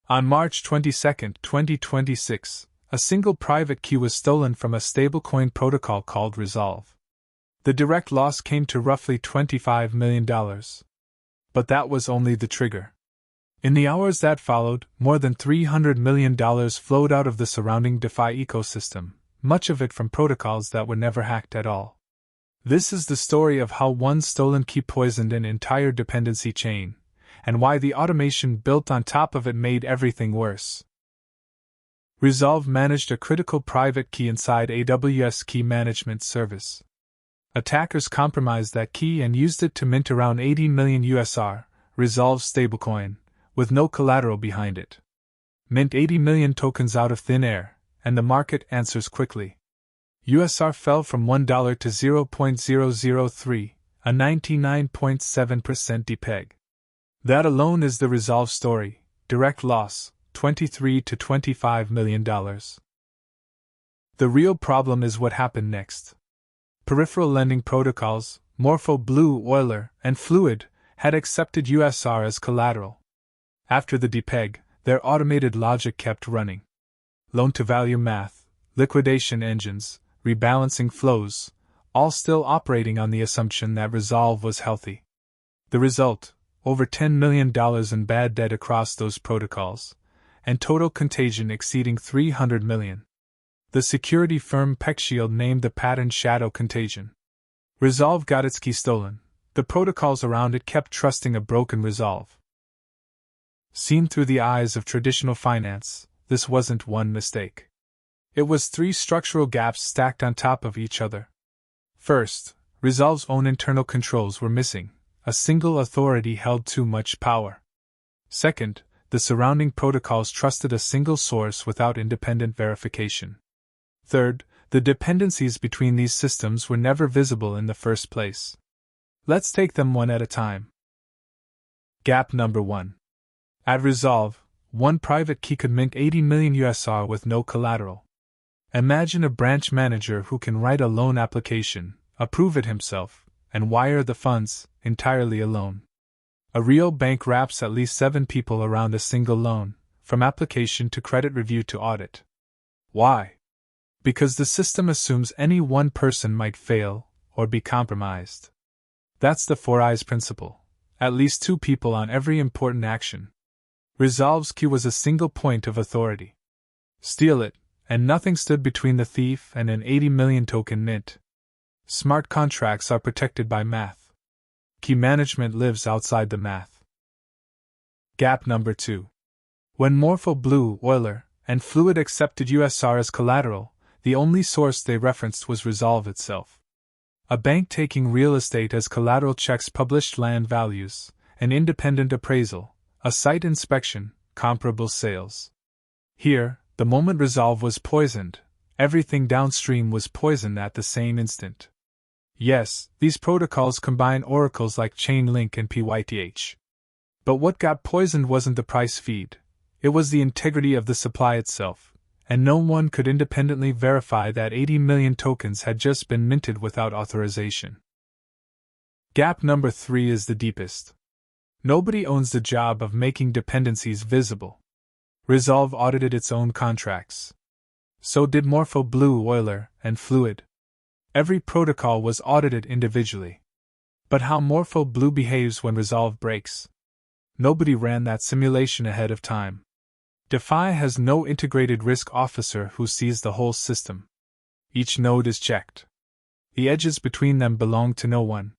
On March 22, 2026, a single private key was stolen from a stablecoin protocol called Resolv. The direct loss came to roughly $25 million. But that was only the trigger. In the hours that followed, more than $300 million flowed out of the surrounding DeFi ecosystem, much of it from protocols that were never hacked at all. This is the story of how one stolen key poisoned an entire dependency chain, and why the automation built on top of it made everything worse. Resolv managed a critical private key inside AWS Key Management Service. Attackers compromised that key and used it to mint around 80 million USR, Resolv stablecoin, with no collateral behind it. Mint 80 million tokens out of thin air, and the market answers quickly. USR fell from $1 to 0.003, a 99.7% depeg. That alone is the Resolv story, direct loss, $23 to $25 million. The real problem is what happened next. Peripheral lending protocols, Morpho Blue, Euler, and Fluid, had accepted USR as collateral. After the depeg, their automated logic kept running. Loan-to-value math, liquidation engines, rebalancing flows, all still operating on the assumption that Resolv was healthy. The result, over $10 million in bad debt across those protocols, and total contagion exceeding $300 million. The security firm PeckShield named the pattern Shadow Contagion. Resolv got its key stolen. The protocols around it kept trusting a broken Resolv. Seen through the eyes of traditional finance, this wasn't one mistake. It was three structural gaps stacked on top of each other. First, Resolv's own internal controls were missing. A single authority held too much power. Second, the surrounding protocols trusted a single source without independent verification. Third, the dependencies between these systems were never visible in the first place. Let's take them one at a time. Gap number 1. At Resolv, one private key could mint 80 million USR with no collateral. Imagine a branch manager who can write a loan application, approve it himself, and wire the funds entirely alone. A real bank wraps at least 7 people around a single loan, from application to credit review to audit. Why? Because the system assumes any one person might fail or be compromised. That's the 4 eyes principle. At least 2 people on every important action. Resolv's key was a single point of authority. Steal it, and nothing stood between the thief and an 80 million token mint. Smart contracts are protected by math. Key management lives outside the math. Gap number 2. When Morpho Blue, Euler, and Fluid accepted USR as collateral, the only source they referenced was Resolv itself. A bank taking real estate as collateral checks published land values, an independent appraisal, a site inspection, comparable sales. Here, the moment Resolv was poisoned, everything downstream was poisoned at the same instant. Yes, these protocols combine oracles like Chainlink and PYTH. But what got poisoned wasn't the price feed, it was the integrity of the supply itself, and no one could independently verify that 80 million tokens had just been minted without authorization. Gap number 3 is the deepest. Nobody owns the job of making dependencies visible. Resolv audited its own contracts. So did Morpho Blue, Euler, and Fluid. Every protocol was audited individually. But how Morpho Blue behaves when Resolv breaks? Nobody ran that simulation ahead of time. DeFi has no integrated risk officer who sees the whole system. Each node is checked. The edges between them belong to no one.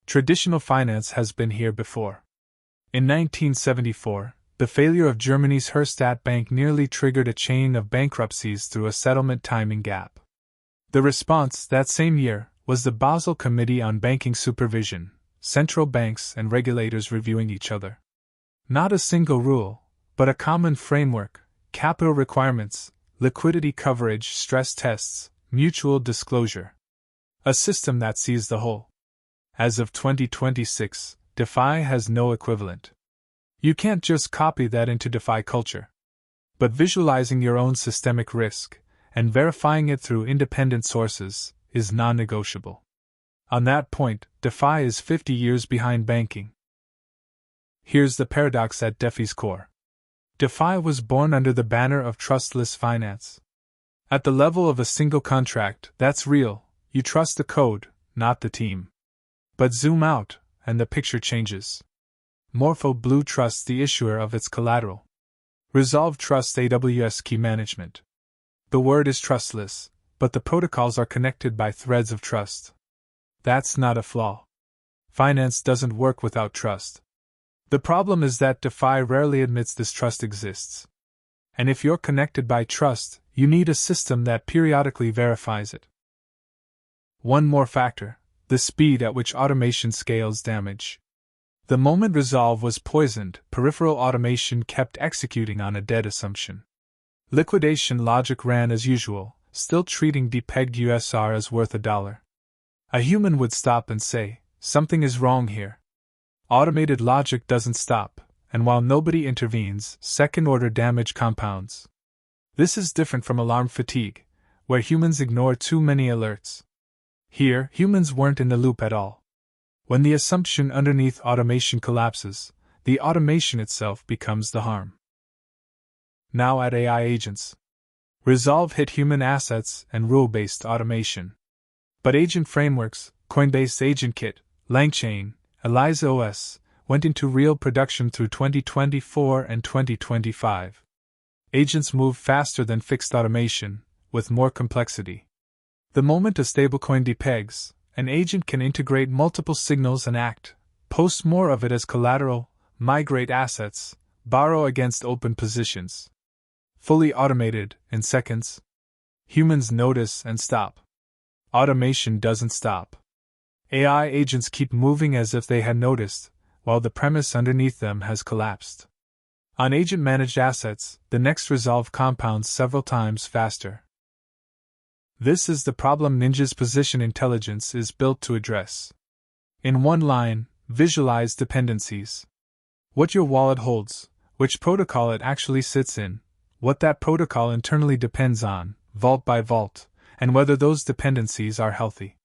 Traditional finance has been here before. In 1974, the failure of Germany's Herstatt Bank nearly triggered a chain of bankruptcies through a settlement timing gap. The response that same year was the Basel Committee on Banking Supervision, central banks and regulators reviewing each other. Not a single rule, but a common framework, capital requirements, liquidity coverage, stress tests, mutual disclosure. A system that sees the whole. As of 2026, DeFi has no equivalent. You can't just copy that into DeFi culture. But visualizing your own systemic risk, and verifying it through independent sources, is non-negotiable. On that point, DeFi is 50 years behind banking. Here's the paradox at DeFi's core. DeFi was born under the banner of trustless finance. At the level of a single contract, that's real, you trust the code, not the team. But zoom out, and the picture changes. Morpho Blue trusts the issuer of its collateral. Resolv trusts AWS key management. The word is trustless, but the protocols are connected by threads of trust. That's not a flaw. Finance doesn't work without trust. The problem is that DeFi rarely admits this trust exists. And if you're connected by trust, you need a system that periodically verifies it. One more factor: the speed at which automation scales damage. The moment Resolv was poisoned, peripheral automation kept executing on a dead assumption. Liquidation logic ran as usual, still treating depegged USR as worth $1. A human would stop and say, "Something is wrong here." Automated logic doesn't stop, and while nobody intervenes, second-order damage compounds. This is different from alarm fatigue, where humans ignore too many alerts. Here, humans weren't in the loop at all. When the assumption underneath automation collapses, the automation itself becomes the harm. Now at AI agents. Resolv hit human assets and rule-based automation. But agent frameworks, Coinbase AgentKit, LangChain, ELIZA OS, went into real production through 2024 and 2025. Agents move faster than fixed automation, with more complexity. The moment a stablecoin depegs, an agent can integrate multiple signals and act, post more of it as collateral, migrate assets, borrow against open positions. Fully automated, in seconds. Humans notice and stop. Automation doesn't stop. AI agents keep moving as if they had noticed, while the premise underneath them has collapsed. On agent-managed assets, the next Resolv compounds several times faster. This is the problem Ninja's position intelligence is built to address. In one line, visualize dependencies. What your wallet holds, which protocol it actually sits in, what that protocol internally depends on, vault by vault, and whether those dependencies are healthy.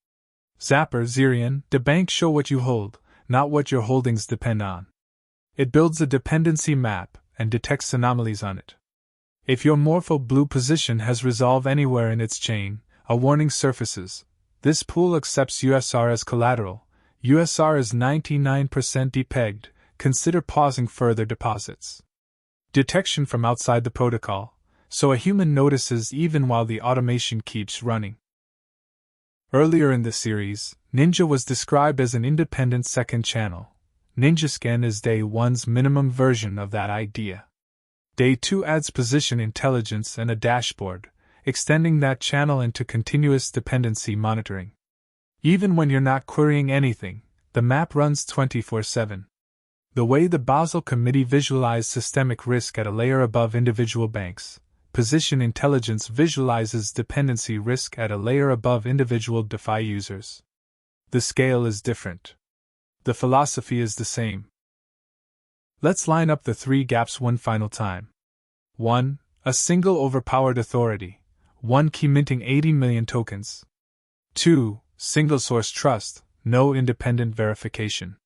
Zapper, Zerion, DeBank show what you hold, not what your holdings depend on. It builds a dependency map and detects anomalies on it. If your Morpho Blue position has Resolv anywhere in its chain, a warning surfaces. This pool accepts USR as collateral. USR is 99% depegged. Consider pausing further deposits. Detection from outside the protocol, so a human notices even while the automation keeps running. Earlier in the series, Ninja was described as an independent second channel. NinjaScan is Day 1's minimum version of that idea. Day 2 adds position intelligence and a dashboard, extending that channel into continuous dependency monitoring. Even when you're not querying anything, the map runs 24/7. The way the Basel Committee visualized systemic risk at a layer above individual banks, position intelligence visualizes dependency risk at a layer above individual DeFi users. The scale is different. The philosophy is the same. Let's line up the three gaps one final time. 1. A single overpowered authority. One key minting 80 million tokens. 2. Single source trust, no independent verification.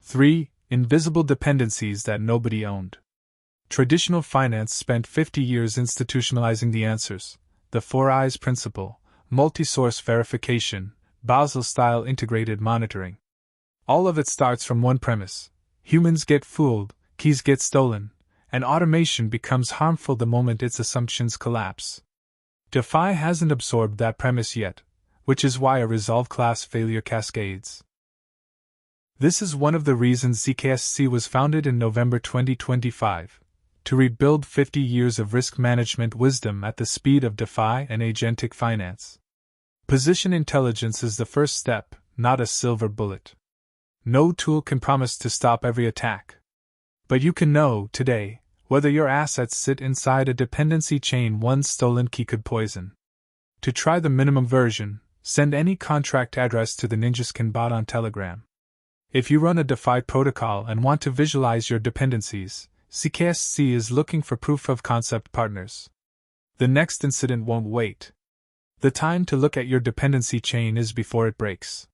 3. Invisible dependencies that nobody owned. Traditional finance spent 50 years institutionalizing the answers: the 4 I's principle, multi-source verification, Basel-style integrated monitoring. All of it starts from one premise: humans get fooled, keys get stolen, and automation becomes harmful the moment its assumptions collapse. DeFi hasn't absorbed that premise yet, which is why a Resolv class failure cascades. This is one of the reasons ZKSC was founded in November 2025, to rebuild 50 years of risk management wisdom at the speed of DeFi and agentic finance. Position intelligence is the first step, not a silver bullet. No tool can promise to stop every attack. But you can know, today, whether your assets sit inside a dependency chain one stolen key could poison. To try the minimum version, send any contract address to the NinjaScan bot on Telegram. If you run a DeFi protocol and want to visualize your dependencies, ZKSC is looking for proof-of-concept partners. The next incident won't wait. The time to look at your dependency chain is before it breaks.